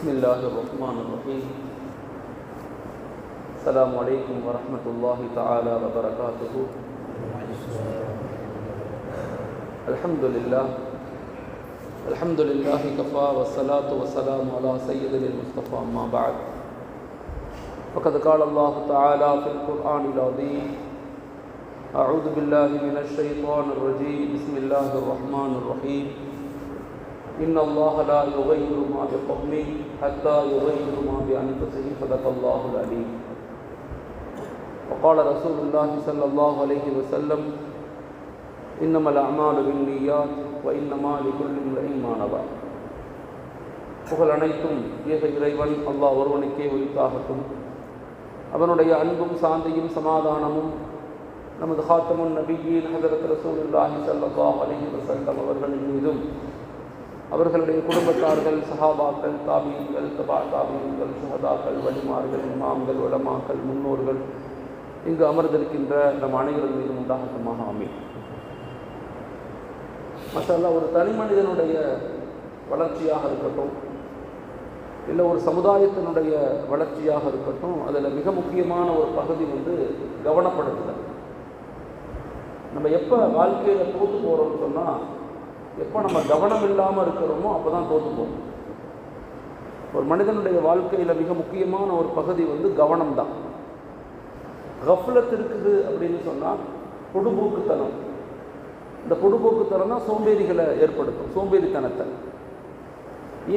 بسم الله الرحمن الرحيم. السلام عليكم ورحمة الله تعالى وبركاته. الحمد لله كفى والصلاة والسلام على سيدنا المصطفى أما بعد. فقد قال الله تعالى في القرآن العظيم: أعوذ بالله من الشيطان الرجيم. بسم الله الرحمن الرحيم. إن الله لا يغير ما بقوم حتى يغيروا ما بأنفسهم. صدق الله العليم. وقال رسول الله صلى الله عليه وسلم: إنما الأعمال بالنيات وإنما لكل امرئ ما نوى. புகழ் அனைத்தும் ஏக இறைவன் அல்லாஹ் ஒருவனுக்கே உரித்தாகட்டும். அவனுடைய அன்பும் சாந்தியும் சமாதானமும் நமது ஹாத்தமுன் நபியின் ஹஸரத் ரசூலுல்லாஹி ஸல்லல்லாஹு அலைஹி வஸல்லம் அவர்களின் மீதும், அவர்களுடைய குடும்பத்தார்கள், சஹாபாக்கள், தாபீன்கள், தபா தாபீன்கள், சுஹதாக்கள், வலிமார்கள், இமாம்கள், உலமாக்கள், முன்னோர்கள், இங்கு அமர்ந்திருக்கின்ற நம் அனைவரின் மீதும் உண்டாகட்டுமாக. ஆமீன். மசாலா, ஒரு தனி மனிதனுடைய வளர்ச்சியாக இருக்கட்டும், இல்லை ஒரு சமுதாயத்தினுடைய வளர்ச்சியாக இருக்கட்டும், அதில் மிக முக்கியமான ஒரு பகுதி கவனப்படுத்துதல். நம்ம எப்போ வாழ்க்கையில் தோற்று போகிறோம்னு சொன்னால், எப்போ நம்ம கவனம் இல்லாமல் இருக்கிறோமோ அப்போ தான் தோற்று போகும். ஒரு மனிதனுடைய வாழ்க்கையில் மிக முக்கியமான ஒரு பகுதி கவனம்தான். கஃப்லத் இருக்குது அப்படின்னு சொன்னால் பொடுபோக்குத்தனம். இந்த பொடுபோக்குத்தனம் தான் சோம்பேறிகளை ஏற்படுத்தும், சோம்பேறித்தனத்தை.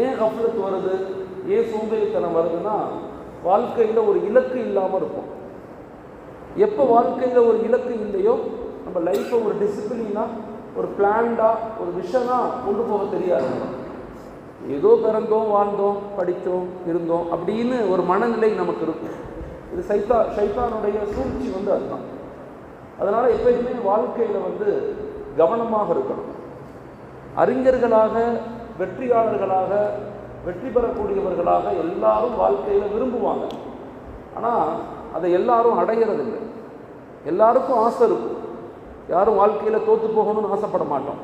ஏன் கஃப்லத் வருது, ஏன் சோம்பேறித்தனம் வருதுன்னா, வாழ்க்கையில் ஒரு இலக்கு இல்லாமல் இருக்கும். எப்போ வாழ்க்கையில் ஒரு இலக்கு இல்லையோ, நம்ம லைஃப்பை ஒரு டிசிப்ளினாக, ஒரு பிளான்டாக, ஒரு விஷனாக கொண்டு போக தெரியாது. ஏதோ பிறந்தோம், வாழ்ந்தோம், படித்தோம், இருந்தோம் அப்படின்னு ஒரு மனநிலை நமக்கு இருக்கும். இது ஷைத்தானுடைய சூழ்ச்சி அதுதான். அதனால் எப்பயுமே வாழ்க்கையில் கவனமாக இருக்கணும். அறிஞர்களாக, வெற்றியாளர்களாக, வெற்றி பெறக்கூடியவர்களாக எல்லாரும் வாழ்க்கையில் விரும்புவாங்க. ஆனால் அதை எல்லாரும் அடைகிறதில்லை. எல்லாருக்கும் ஆசை இருக்கும். யாரும் வாழ்க்கையில் தோற்று போகணும்னு ஆசைப்பட மாட்டோம்.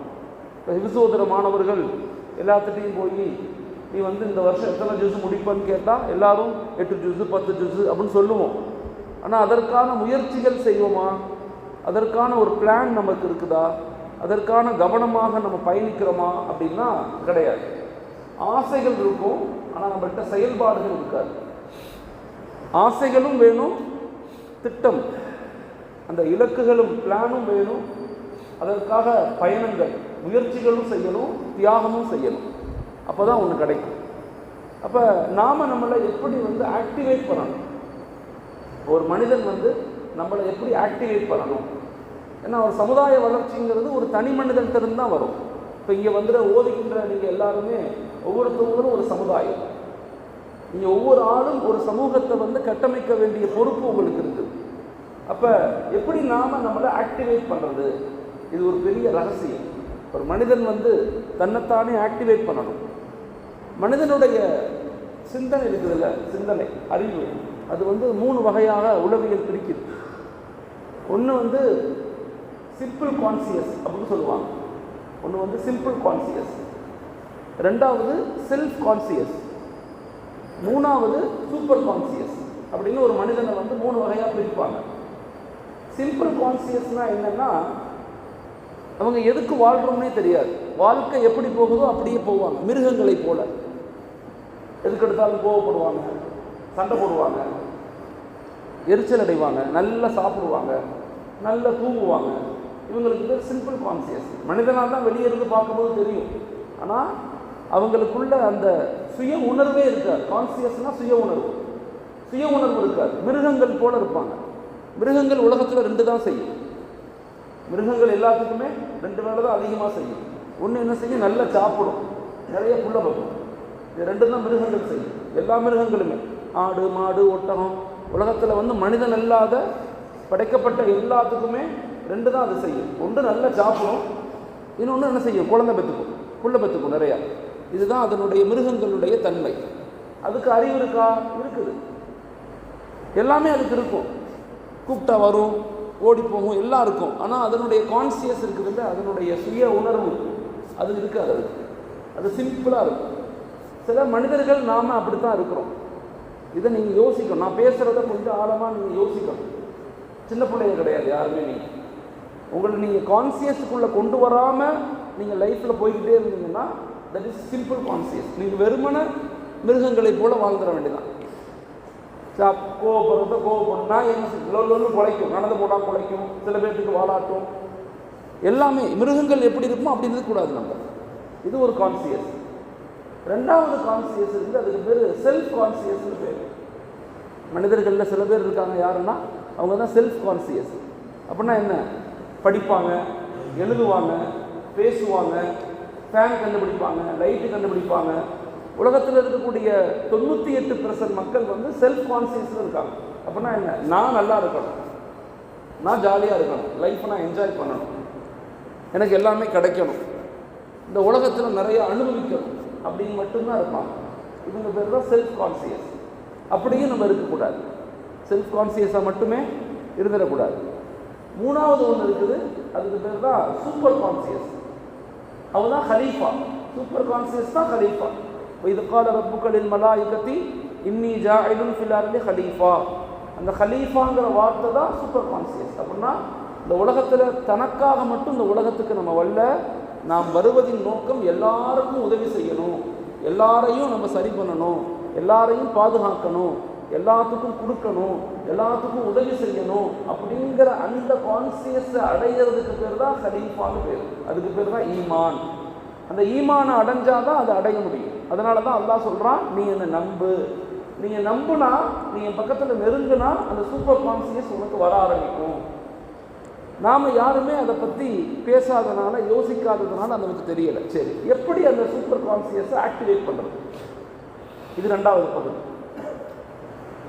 இப்போ ஹிஃப்ஸோதுற மாணவர்கள் எல்லாத்துட்டையும் போய், நீ இந்த வருஷம் எத்தனை ஜூஸ் முடிப்பன்னு கேட்டால் எல்லாரும் 8 ஜூஸு 10 ஜூஸு அப்படின்னு சொல்லுவோம். ஆனால் அதற்கான முயற்சிகள் செய்வோமா? அதற்கான ஒரு பிளான் நமக்கு இருக்குதா? அதற்கான கவனமாக நம்ம பயணிக்கிறோமா அப்படின்னா கிடையாது. ஆசைகள் இருக்கும், ஆனால் நம்மள்கிட்ட செயல்பாடுகள் இருக்காது. ஆசைகளும் வேணும், திட்டம், அந்த இலக்குகளும் பிளானும் வேணும். அதற்காக பயணங்கள், முயற்சிகளும் செய்யணும், தியாகமும் செய்யணும். அப்போ தான் ஒன்று கிடைக்கும். அப்போ நாம் நம்மளை எப்படி ஆக்டிவேட் பண்ணணும்? ஒரு மனிதன் நம்மளை எப்படி ஆக்டிவேட் பண்ணணும்? ஏன்னா ஒரு சமுதாய வளர்ச்சிங்கிறது ஒரு தனி மனிதன்கிட்ட தான் வரும். இப்போ இங்கே ஓதுகின்ற நீங்கள் எல்லாருமே ஒவ்வொருத்தவங்களும் ஒரு சமுதாயம். நீங்கள் ஒவ்வொரு ஆளும் ஒரு சமூகத்தை கட்டமைக்க வேண்டிய பொறுப்பு உங்களுக்கு இருக்குது. அப்போ எப்படி நாம் நம்மளை ஆக்டிவேட் பண்ணுறது? இது ஒரு பெரிய ரகசியம். ஒரு மனிதன் தன்னைத்தானே ஆக்டிவேட் பண்ணணும். மனிதனுடைய சிந்தனை இருக்குதுல்ல, சிந்தனை, அறிவு, அது 3 வகையாக உளவியல் பிரிக்குது. ஒன்று சிம்பிள் கான்சியஸ் அப்படின்னு சொல்லுவாங்க. ஒன்று சிம்பிள் கான்சியஸ், ரெண்டாவது செல்ஃப் கான்சியஸ், மூணாவது சூப்பர் கான்சியஸ் அப்படின்னு ஒரு மனிதனை 3 வகையாக பிரிப்பாங்க. சிம்பிள் கான்சியஸ்னால் என்னென்னா, அவங்க எதுக்கு வாழ்கிறோம்னே தெரியாது. வாழ்க்கை எப்படி போகுதோ அப்படியே போவாங்க, மிருகங்களை போல. எதுக்கு எடுத்தாலும் கோவப்படுவாங்க, சண்டை போடுவாங்க, எரிச்சல் அடைவாங்க, நல்லா சாப்பிடுவாங்க, நல்லா தூங்குவாங்க. இவங்களுக்கு பேர் சிம்பிள் கான்சியஸ். மனிதனால் தான் வெளியே இருந்து பார்க்கும்போது தெரியும், ஆனால் அவங்களுக்குள்ள அந்த சுய உணர்வே இருக்காது. கான்சியஸ்னால் சுய உணர்வு இருக்காது. மிருகங்கள் போல இருப்பாங்க. மிருகங்கள் உலகத்தில் 2 தான் செய்யும். மிருகங்கள் எல்லாத்துக்குமே 2 வேலை தான் அதிகமாக செய்யும். ஒன்று என்ன செய்யும், நல்லா சாப்பிடும், நிறைய புல்ல வைக்கும். இது 2 தான் மிருகங்கள் செய்யும். எல்லா மிருகங்களுமே, ஆடு, மாடு, ஒட்டகம், உலகத்தில் மனிதன் இல்லாத படைக்கப்பட்ட எல்லாத்துக்குமே 2 தான் அது செய்யும். ஒன்று நல்லா சாப்பிடும், இன்னொன்று என்ன செய்யும், குழந்தை பெற்றுக்கும், புல்ல பெற்றுக்கும் நிறையா. இதுதான் அதனுடைய மிருகங்களுடைய தன்மை. அதுக்கு அறிவு இருக்கா? இருக்குது. எல்லாமே அதுக்கு இருக்கும். கூப்பிட்டா வரும், ஓடி போகும், எல்லாம் இருக்கும். ஆனால் அதனுடைய கான்சியஸ் இருக்குது, அதனுடைய சுய உணர்வு அது இருக்காது. அது சிம்பிளாக இருக்கும். சில மனிதர்கள் நாம் அப்படித்தான் இருக்கிறோம். இதை நீங்கள் யோசிக்கணும். நான் பேசுகிறத கொஞ்சம் ஆழமாக நீங்கள் யோசிக்கணும். சின்ன பிள்ளைங்க கிடையாது யாருமே. உங்களை நீங்கள் கான்சியஸுக்குள்ளே கொண்டு வராமல் நீங்கள் லைஃப்பில் போய்கிட்டே இருந்தீங்கன்னா தட் இஸ் சிம்பிள் கான்சியஸ். நீங்கள் வெறுமன மிருகங்களை போல் வாழ்ந்துட வேண்டியதான். கோவப்படுறதா என்ன லொல்லு குலைக்கும், நடந்து போட்டால் குலைக்கும், சில பேர்த்துக்கு வாழாட்டும், எல்லாமே மிருகங்கள் எப்படி இருக்குமோ அப்படி இருக்கக்கூடாது நம்ம. இது ஒரு கான்சியஸ். ரெண்டாவது கான்சியஸ் இருக்குது, அதுக்கு பேர் செல்ஃப் கான்சியஸ்னு பேர். மனிதர்களில் சில பேர் இருக்காங்க, யாருன்னா அவங்க தான் செல்ஃப் கான்சியஸ். அப்படின்னா என்ன? படிப்பாங்க, எழுதுவாங்க, பேசுவாங்க, ஃபேன் கண்டுபிடிப்பாங்க, லைட்டு கண்டுபிடிப்பாங்க. உலகத்தில் இருக்கக்கூடிய 98% மக்கள் வந்து செல்ஃப் கான்சியஸில் இருக்காங்க. அப்படின்னா என்ன? நான் நல்லா இருக்கணும், நான் ஜாலியாக இருக்கணும், லைஃப்பை நான் என்ஜாய் பண்ணணும், எனக்கு எல்லாமே கிடைக்கணும், இந்த உலகத்தில் நிறைய அனுபவிக்கணும் அப்படின்னு மட்டும்தான் இருப்பாங்க. இவங்க பேர் தான் செல்ஃப் கான்சியஸ். அப்படியும் நம்ம இருக்கக்கூடாது. செல்ஃப் கான்சியஸாக மட்டுமே இருந்துடக்கூடாது. மூணாவது ஒன்று இருக்குது, அதுக்கு பேர் தான் சூப்பர் கான்சியஸ். அவங்க தான் ஹலீஃபா. சூப்பர் கான்சியஸ் தான் ஹலீஃபா. இது கால ரப்புக்களின் மலாயிகத்தி இன்னி ஜாயிலுன் ஃபில் அர்லி ஹலீஃபா. அந்த ஹலீஃபாங்கிற வார்த்தை தான் சூப்பர் கான்சியஸ். அப்படின்னா இந்த உலகத்தில் தனக்காக மட்டும் இந்த உலகத்துக்கு நம்ம வரல, நாம் வருவதின் நோக்கம் எல்லாருக்கும் உதவி செய்யணும், எல்லாரையும் நம்ம சரி பண்ணணும், எல்லாரையும் பாதுகாக்கணும், எல்லாத்துக்கும் கொடுக்கணும், எல்லாத்துக்கும் உதவி செய்யணும் அப்படிங்கிற அந்த கான்சியஸை அடைகிறதுக்கு பேர் தான் ஹலீஃபான்னு பேர். அதுக்கு பேர் தான் ஈமான். அந்த ஈமானை அடைஞ்சாதான் அதை அடைய முடியும். அதனால தான் அல்லாஹ் சொல்கிறான், நீ என்னை நம்பு. நீங்கள் நம்புனா, நீ என் பக்கத்தில் நெருங்குனா அந்த சூப்பர் கான்சியஸ் உனக்கு வர ஆரம்பிக்கும். நாம் யாருமே அதை பற்றி பேசாதனால, யோசிக்காததுனால நமக்கு தெரியலை. சரி, எப்படி அந்த சூப்பர் கான்சியஸை ஆக்டிவேட் பண்ணுறது? இது ரெண்டாவது பகுதி.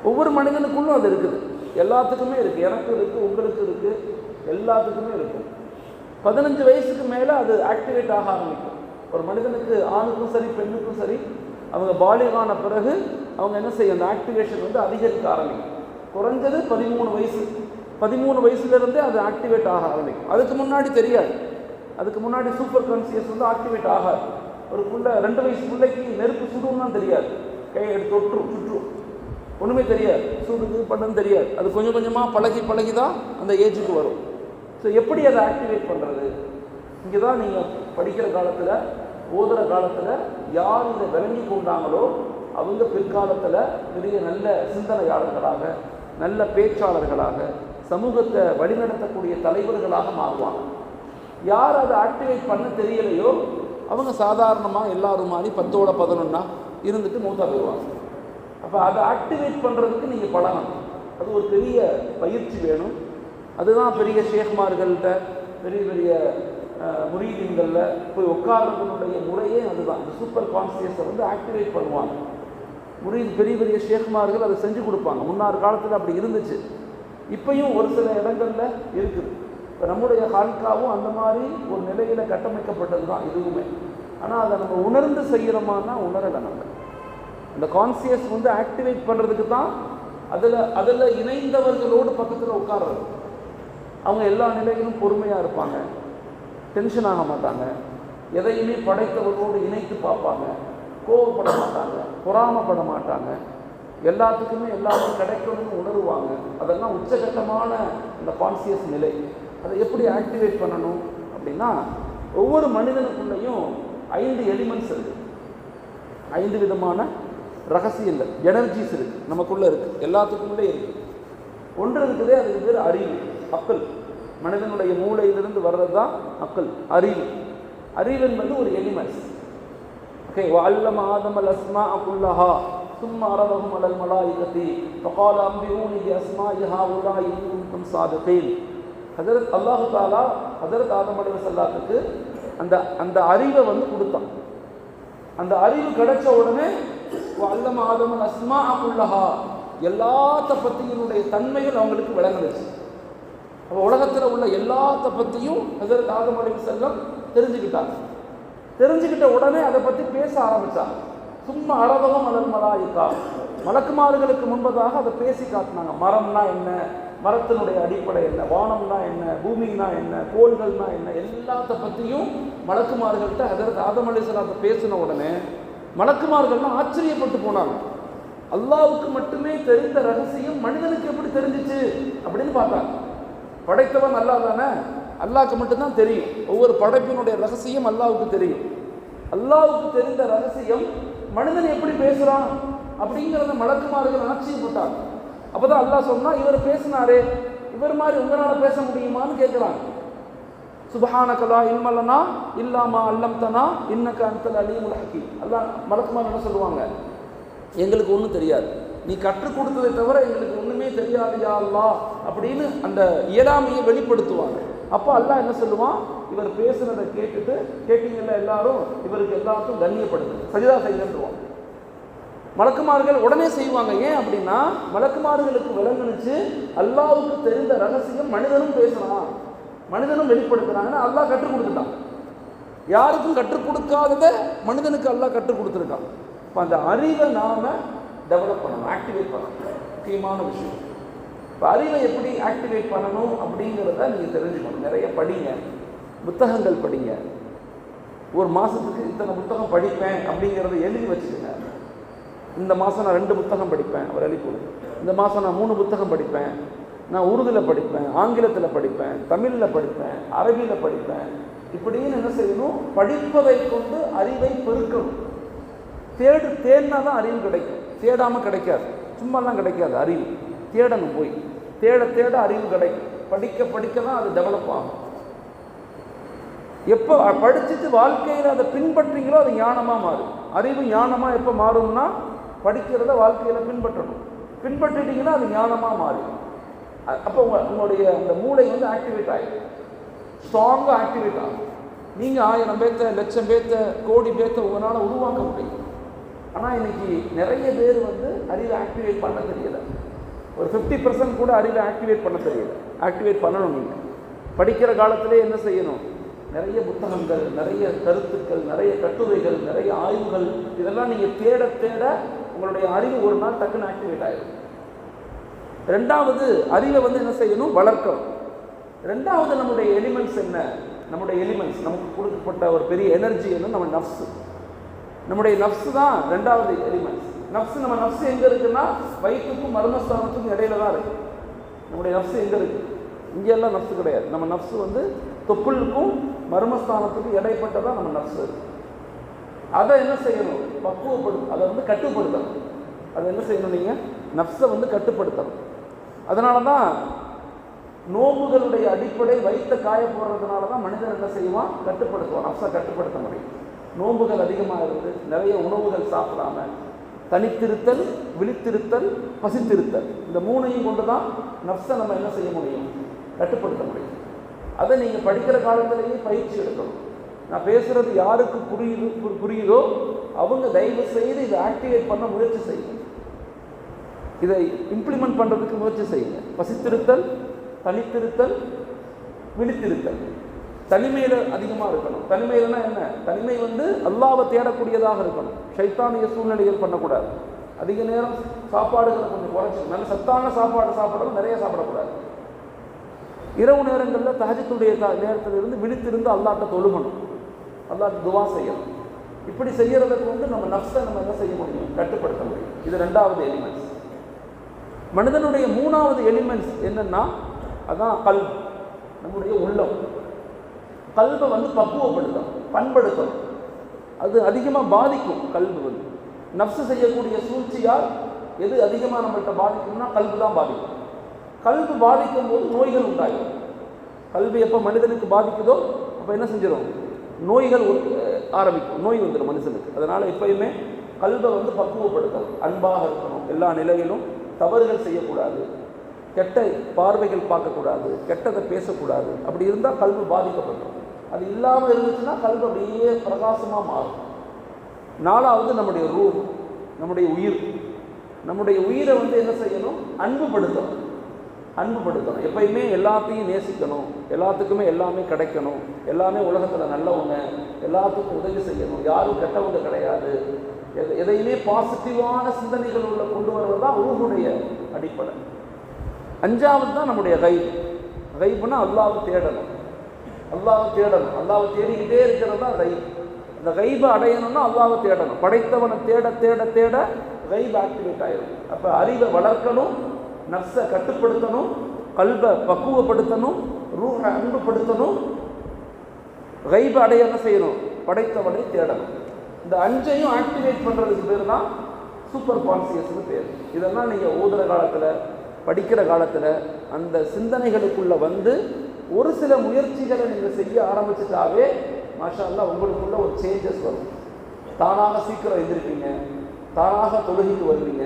ஒவ்வொரு மனிதனுக்குள்ளும் அது இருக்குது, எல்லாத்துக்குமே இருக்குது. எனக்கு இருக்குது, உங்களுக்கு இருக்குது, எல்லாத்துக்குமே இருக்கும். 15 வயசுக்கு மேலே அது ஆக்டிவேட் ஆக ஆரம்பிக்கும். ஒரு மனிதனுக்கு, ஆணுக்கும் சரி பெண்ணுக்கும் சரி, அவங்க பாலிகான பிறகு அவங்க என்ன செய்யும், அந்த ஆக்டிவேஷன் வந்து அதிகரிக்க ஆரம்பிக்கும். குறைஞ்சது 13 வயசு, 13 வயசுலேருந்தே அது ஆக்டிவேட் ஆக ஆரம்பிக்கும். அதுக்கு முன்னாடி தெரியாது. அதுக்கு முன்னாடி சூப்பர் கான்சியஸ் வந்து ஆக்டிவேட் ஆகாது. ஒரு பிள்ளை 2 வயசு பிள்ளைக்கு நெருப்பு சுடுன்னா தெரியாது, கையை எடுத்து சுற்றும், ஒன்றுமே தெரியாது, சுடுது பண்ணுன்னு தெரியாது. அது கொஞ்சம் கொஞ்சமாக பழகி தான் அந்த ஏஜுக்கு வரும். ஸோ எப்படி அதை ஆக்டிவேட் பண்ணுறது? இங்கே தான் நீங்கள் படிக்கிற காலத்தில், ஓதுகிற காலத்தில் யார் இதை விளங்கி கொண்டாங்களோ அவங்க பிற்காலத்தில் பெரிய நல்ல சிந்தனையாளர்களாக, நல்ல பேச்சாளர்களாக, சமூகத்தை வழிநடத்தக்கூடிய தலைவர்களாக மாறுவாங்க. யார் அதை ஆக்டிவேட் பண்ண தெரியலையோ அவங்க சாதாரணமாக எல்லாரும் மாதிரி 10ஓட 11 இருந்துட்டு மூத்தா போயிடுவாங்க. அப்போ அதை ஆக்டிவேட் பண்ணுறதுக்கு நீங்கள் பழகணும். அது ஒரு பெரிய பயிற்சி வேணும். அதுதான் பெரிய ஷேக்மார்கள்ட்ட, பெரிய பெரிய முரீதீன்களில் போய் உட்கார்றதுனுடைய முறையே அதுதான். இந்த சூப்பர் கான்சியஸை வந்து ஆக்டிவேட் பண்ணுவாங்க. பெரிய பெரிய ஷேக்மார்கள் அதை செஞ்சு கொடுப்பாங்க. முன்னாறு காலத்தில் அப்படி இருந்துச்சு, இப்பையும் ஒரு சில இடங்களில் இருக்குது. இப்போ நம்முடைய ஹால்காவும் அந்த மாதிரி ஒரு நிலையில் கட்டமைக்கப்பட்டது தான் இதுவுமே. ஆனால் அதை நம்ம உணர்ந்து செய்கிறோமான்னா உணரலை. நம்ம அந்த கான்சியஸ் வந்து ஆக்டிவேட் பண்ணுறதுக்கு தான் அதில் இணைந்தவர்களோடு பக்கத்தில் உட்கார்றது. அவங்க எல்லா நிலையிலும் பொறுமையாக இருப்பாங்க, டென்ஷன் ஆக மாட்டாங்க, எதையுமே படைத்தவர்களோடு இணைத்து பார்ப்பாங்க, கோவப்பட மாட்டாங்க, பொறாமப்பட மாட்டாங்க, எல்லாத்துக்குமே எல்லாமே கிடைக்கணும்னு உணருவாங்க. அதெல்லாம் உச்சகட்டமான இந்த கான்சியஸ் நிலை. அதை எப்படி ஆக்டிவேட் பண்ணணும் அப்படின்னா, ஒவ்வொரு மனிதனுக்குள்ளேயும் 5 எலிமெண்ட்ஸ் இருக்குது, 5 விதமான ரகசியங்கள், எனர்ஜிஸ் இருக்குது, நமக்குள்ளே இருக்குது, எல்லாத்துக்குள்ளே இருக்குது. ஒன்று இருக்குது, அதுக்கு பேர் அறிவு, அக்கல். மனிதனுடைய மூளையிலிருந்து வர்றது தான் அக்கல், அறிவு. அறிவு என்பது ஒரு எலிமெண்ட்ஸ். ஓகே, வஅல்லம ஆதமல் அஸ்மாஅ குல்லஹா ثم عرضهم على الملائكة فقال أنبئوني بأسماء هؤلاء إن كنتم صادقين. ஹஜரத் அல்லாஹ் தஆலா ஹஜரத் ஆதம் அலைஹிஸ்ஸலாத்துக்கு அந்த அறிவை வந்து கொடுத்தான். அந்த அறிவு கிடைச்ச உடனே வஅல்லம ஆதமல் அஸ்மாஅ குல்லஹா, எல்லாத்த பற்றியினுடைய தன்மைகள் அவங்களுக்கு விளங்குச்சு. அப்போ உலகத்தில் உள்ள எல்லாத்த பற்றியும் ஹஜரத் ஆதம் அலைஹிஸ்ஸலாம் தெரிஞ்சுக்கிட்டாங்க. தெரிஞ்சுக்கிட்ட உடனே அதை பற்றி பேச ஆரம்பித்தாங்க. சும்மா அரபகம் அலல் மலாயிகா, மலக்குமார்களுக்கு முன்பதாக அதை பேசி காட்டினாங்க. மரம்னா என்ன, மரத்தினுடைய அடிப்படை என்ன, வானம்னா என்ன, பூமினா என்ன, கோள்கள்னா என்ன, எல்லாத்த பற்றியும் மலக்குமார்கள்ட்ட ஹஜரத் ஆதம் அலைஹிஸ்ஸலாத்தை பேசின உடனே மலக்குமார்கள்லாம் ஆச்சரியப்பட்டு போனாங்க. அல்லாவுக்கு மட்டுமே தெரிந்த ரகசியம் மனிதனுக்கு எப்படி தெரிஞ்சிச்சு அப்படின்னு பார்த்தாங்க. படைத்தவன் அல்லாஹ் தானே, அல்லாஹ்க்கு மட்டும்தான் தெரியும். ஒவ்வொரு படைப்பினுடைய ரகசியம் அல்லாஹ்வுக்கு தெரியும். அல்லாஹ்வுக்கு தெரிந்த ரகசியம் மனிதன் எப்படி பேசுகிறான் அப்படிங்கிறத மலக்குமார்கள் ஆச்சரியப்பட்டாங்க. அப்போ தான் அல்லாஹ் சொன்னால், இவர் பேசினாரே, இவர் மாதிரி உங்களால் பேச முடியுமான்னு கேட்குறாங்க. சுப்ஹானக லா இல்ம லனா இல்லா மா அல்லம்தனா இன்னக அன்தல் அலீமுல் ஹக்கீம். அல்லாஹ் மலக்குமார் என்ன சொல்லுவாங்க, எங்களுக்கு ஒன்றும் தெரியாது, நீ கற்றுக் கொடுத்ததை தவிர எங்களுக்கு ஒன்றுமே தெரியாது யா அல்லாஹ் அப்படின்னு அந்த இயலாமையை வெளிப்படுத்துவாங்க. அப்போ அல்லாஹ் என்ன சொல்லுவான், இவர் பேசுனதை கேட்டீங்கல்ல எல்லாரும், இவருக்கு எல்லாருக்கும் கண்ணியப்படுது, சஜிதா செய்யன்றுவான். மலக்குமார்கள் உடனே செய்வாங்க. ஏன் அப்படின்னா மலக்குமார்களுக்கு விளங்குனுச்சு அல்லாஹ்வுக்கு தெரிந்த ரகசியம் மனிதனும் பேசலாம், மனிதனும் வெளிப்படுத்துறாங்கன்னா அல்லாஹ் கற்றுக் கொடுத்துட்டான். யாருக்கும் கற்றுக் கொடுக்காததை மனிதனுக்கு அல்லாஹ் கற்றுக் கொடுத்துருக்கான். இப்போ அந்த அறிவை நாம் டெவலப் பண்ணணும், ஆக்டிவேட் பண்ணணும், முக்கியமான விஷயம். இப்போ அறிவை எப்படி ஆக்டிவேட் பண்ணணும் அப்படிங்கிறத நீங்கள் தெரிஞ்சுக்கணும். நிறைய படிங்க, புத்தகங்கள் படிங்க. ஒரு மாதத்துக்கு இத்தனை புத்தகம் படிப்பேன் அப்படிங்கிறத எழுதி வச்சுக்கோங்க. இந்த மாதம் நான் 2 புத்தகம் படிப்பேன், அவர் எழுதி கொடுங்க. இந்த மாதம் நான் 3 புத்தகம் படிப்பேன், நான் உருதுவில் படிப்பேன், ஆங்கிலத்தில் படிப்பேன், தமிழில் படிப்பேன், அரபியில் படிப்பேன். இப்படின்னு என்ன செய்யணும், படிப்பதை கொண்டு அறிவை பெருக்கணும். தேடினா தான் அறிவு கிடைக்கும், தேடாமல் கிடைக்காது, சும்மாலாம் கிடைக்காது. அறிவு தேடணும், போய் தேட அறிவு கிடைக்கும். படிக்க தான் அது டெவலப் ஆகும். எப்போ படிச்சுட்டு வாழ்க்கையில் அதை பின்பற்றீங்களோ அது ஞானமாக மாறும். அறிவு ஞானமாக எப்போ மாறும்னா படிக்கிறத வாழ்க்கையில் பின்பற்றிட்டீங்கன்னா அது ஞானமாக மாறும். அப்போ உங்களுடைய அந்த மூளை வந்து ஆக்டிவேட் ஆகிடும், ஸ்ட்ராங்காக ஆக்டிவேட் ஆகும். நீங்கள் 1000 பேர்த்த, 1,00,000 பேர்த்த, கோடி பேர்த்த உங்களால் உருவாக்க முடியும். ஆனால் இன்றைக்கி நிறைய பேர் வந்து அறிவை ஆக்டிவேட் பண்ண தெரியலை. ஒரு 50% கூட அறிவை ஆக்டிவேட் பண்ண தெரியலை. ஆக்டிவேட் பண்ணணும். நீங்கள் படிக்கிற காலத்திலே என்ன செய்யணும், நிறைய புத்தகங்கள், நிறைய கருத்துக்கள், நிறைய கட்டுரைகள், நிறைய ஆய்வுகள், இதெல்லாம் நீங்கள் தேட உங்களுடைய அறிவு ஒரு நாள் டக்குன்னு ஆக்டிவேட் ஆகிடும். 2வது அறிவை வந்து என்ன செய்யணும், வளர்க்கணும். 2வது நம்முடைய எலிமெண்ட்ஸ் என்ன, நம்முடைய எலிமெண்ட்ஸ் நமக்கு கொடுக்கப்பட்ட ஒரு பெரிய எனர்ஜி என்ன, நம்ம நஃப்ஸு. நம்முடைய நஃப்ஸு தான் 2வது எலிமெண்ட்ஸ். நம்ம நஃப்ஸு எங்கே இருக்குன்னா வயிற்றுக்கும் மர்மஸ்தானத்துக்கும் இடையில தான் இருக்குது. நம்முடைய நஃப்ஸு எங்கே இருக்குது, இங்கெல்லாம் நஃப்ஸு கிடையாது. நம்ம நஃப்ஸு வந்து தொப்புளுக்கும் மர்மஸ்தானத்துக்கும் இடைப்பட்டதான் நம்ம நஃப்ஸு இருக்குது. அதை என்ன செய்யணும், அதை வந்து கட்டுப்படுத்தணும். அதை என்ன செய்யணும், நீங்கள் நஃப்ஸை வந்து கட்டுப்படுத்தணும். அதனால தான் நோம்புகளுடைய அடிப்படை வயிற்ற காய போடுறதுனால தான் மனிதன் என்ன செய்வான், கட்டுப்படுத்துவான், நஃப்ஸை கட்டுப்படுத்த முடியும். நோம்புகள் அதிகமாக இருந்து நிறைய உணவுகள் சாப்பிடாம தனித்திருத்தல், விழித்திருத்தல், பசித்திருத்தல், இந்த 3ஐயும் கொண்டு தான் நஃப்ஸை நம்ம என்ன செய்ய முடியும், கட்டுப்படுத்த முடியும். அதை நீங்கள் படிக்கிற காலத்திலேயே பயிற்சி எடுக்கணும். நான் பேசுகிறது யாருக்கு புரியுதோ அவங்க தயவு செய்து இதை ஆக்டிவேட் பண்ண முயற்சி செய்யுங்க, இதை இம்ப்ளிமெண்ட் பண்ணுறதுக்கு முயற்சி செய்யுங்க. பசித்திருத்தல், தனித்திருத்தல், விழித்திருத்தல். தனிமையில் அதிகமாக இருக்கணும். தனிமையில்னா என்ன, தனிமை வந்து அல்லாஹ்வை தேடக்கூடியதாக இருக்கணும். ஷைத்தானிய சூழ்நிலைகள் பண்ணக்கூடாது. அதிக நேரம் சாப்பாடுகளை கொஞ்சம் குறைச்சி, நல்ல சத்தான சாப்பாடு சாப்பிடணும், நிறைய சாப்பிடக்கூடாது. இரவு நேரங்களில் தஹஜ்ஜுடைய நேரத்தில் இருந்து விழித்திருந்து அல்லாஹ்ட்ட தொழுகணும், அல்லாஹ்ட்ட துவா செய்யணும். இப்படி செய்யறதுக்கு வந்து நம்ம நஃப்ஸை நம்ம என்ன செய்ய முடியும், கட்டுப்படுத்த முடியும். இது 2வது எலிமெண்ட்ஸ். மனிதனுடைய 3வது எலிமெண்ட்ஸ் என்னன்னா அதான் கல்ப், நம்முடைய உள்ளம். கல்பை வந்து பக்குவப்படுத்தணும், பண்படுத்தணும். அது அதிகமாக பாதிக்கும். கல்பு வந்து நஃப்ஸு செய்யக்கூடிய சூழ்ச்சியால் எது அதிகமாக நம்மள்கிட்ட பாதிக்கும்னா கல்பு தான் பாதிக்கும். கல்பு பாதிக்கும் போது நோய்கள் உண்டாகும். கல்வி எப்போ மனிதனுக்கு பாதிக்குதோ அப்போ என்ன செஞ்சிடும், நோய்கள் ஆரம்பிக்கும், நோய் வந்துடும் மனுஷனுக்கு. அதனால் எப்பயுமே கல்வை வந்து பக்குவப்படுத்தணும், அன்பாக இருக்கணும், எல்லா நிலையிலும் தவறுகள் செய்யக்கூடாது, கெட்ட பார்வைகள் பார்க்கக்கூடாது, கெட்டதை பேசக்கூடாது. அப்படி இருந்தால் கல்வி பாதிக்கப்படும். அது இல்லாமல் இருந்துச்சுன்னா கல்வி அப்படியே பிரகாசமாக மாறும். 4வது நம்முடைய ரூஹ், நம்முடைய உயிர். நம்முடைய உயிரை வந்து என்ன செய்யணும், அன்புபடுத்தணும். எப்பயுமே எல்லாத்தையும் நேசிக்கணும், எல்லாத்துக்குமே எல்லாமே கிடைக்கணும், எல்லாமே உலகத்தில் நல்லவங்க, எல்லாத்துக்கும் உதவி செய்யணும், யாரும் கெட்டவங்க கிடையாது. எதையுமே பாசிட்டிவான சிந்தனைகள் உள்ள கொண்டு வருவது தான் ரூஹுடைய அடிப்படை. 5வது தான் நம்முடைய கைப். கைப்புனா அல்லாஹ்வை தேடணும், அல்லாஹ்வை தேடிக்கிட்டே இருக்கிறது தான் கைப். அந்த கைபை அடையணும்னா அல்லாஹ்வை தேடணும். படைத்தவனை தேட தேட தேட கைபு ஆக்டிவேட் ஆயிடும். அப்போ அறிவை வளர்க்கணும், நஃப்ஸை கட்டுப்படுத்தணும், கல்பை பக்குவப்படுத்தணும், ரூஹை அன்புபடுத்தணும். கைபை அடைய என்ன செய்யணும்? படைத்தவனை தேடணும். இந்த அஞ்சையும் ஆக்டிவேட் பண்ணுறதுக்கு பேர் தான் சூப்பர் கான்சியஸ்னு பேர். இதெல்லாம் நீங்கள் ஓதுகிற காலத்தில், படிக்கிற காலத்தில் அந்த சிந்தனைகளுக்குள்ளே வந்து ஒரு சில முயற்சிகளை நீங்கள் செய்ய ஆரம்பிச்சிட்டாவே மாஷா அல்லாஹ் உங்களுக்குள்ள ஒரு சேஞ்சஸ் வரும். தானாக சீக்கிரம் எழுந்திருப்பீங்க, தானாக தொழுகைக்கு வருவீங்க,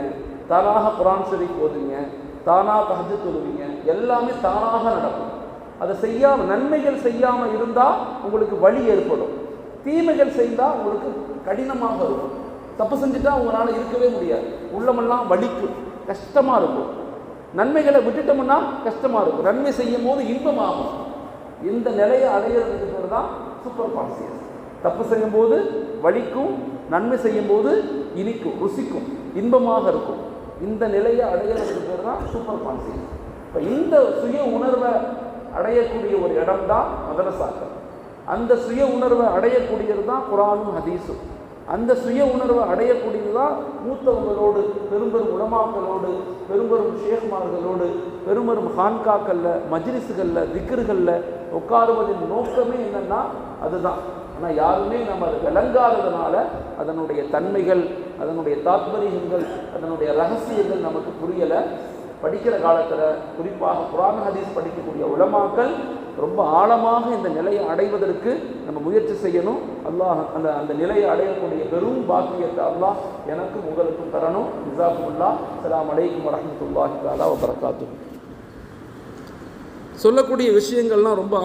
தானாக குர்ஆன் ஷரீஃப் ஓதுவீங்க, தானாக தஹஜ்ஜுத் தொழுவீங்க. எல்லாமே தானாக நடக்கும். அதை செய்யாமல், நன்மைகள் செய்யாமல் இருந்தால் உங்களுக்கு வலி ஏற்படும், தீமைகள் செய்தால் உங்களுக்கு கடினமாக இருக்கும். தப்பு செஞ்சுட்டா உங்களால் இருக்கவே முடியாது, உள்ளமெல்லாம் வலிக்கும், கஷ்டமாக இருக்கும். நன்மைகளை விட்டுட்டோம்னா கஷ்டமாக இருக்கும், நன்மை செய்யும் போது இன்பமாகும். இந்த நிலையை அடையிறதுக்கு பேர் தான் சூப்பர் கான்சியஸ். தப்பு செய்யும் போது வலிக்கும், நன்மை செய்யும் போது இனிக்கும், ருசிக்கும், இன்பமாக இருக்கும். இந்த நிலையை அடையிறதுக்கு பேர் தான் சூப்பர் கான்சியஸ். இப்போ இந்த சுய உணர்வை அடையக்கூடிய ஒரு இடம் தான் மதரசாக்கள். அந்த சுய உணர்வை அடையக்கூடியது தான் குர்ஆனும் ஹதீஸும். அந்த சுய உணர்வை அடையக்கூடியது தான் மூத்தவங்களோடு, பெரும்பெரும் உலமாக்களோடு, பெரும்பெரும் ஷேக்மார்களோடு, பெரும்பெரும் ஹான்காக்களில், மஜ்லிஸ்களில், திக்ருகளில் உட்காருவதின் நோக்கமே என்னென்னா அதுதான். ஆனால் யாருமே நம்ம அதை விளங்காததுனால அதனுடைய தன்மைகள், அதனுடைய தாத்பரியங்கள், அதனுடைய ரகசியங்கள் நமக்கு புரியலை. படிக்கிற காலத்தில் குறிப்பாக குர்ஆன் ஹதீஸ் படிக்கக்கூடிய உலமாக்கள் ரொம்ப ஆழமாக இந்த நிலையை அடைவதற்கு நம்ம முயற்சி செய்யணும். அல்லாஹ் அந்த நிலையை அடையக்கூடிய பெரும் பாக்கியத்தை அல்லாஹ் எனக்கும் உங்களுக்கும் தரணும். ஜஸாக்குமுல்லாஹ். அஸ்ஸலாமு அலைக்கும் வரஹ்மத்துல்லாஹி தஆலா வபரகாத்துஹு. சொல்லக்கூடிய விஷயங்கள்லாம் ரொம்ப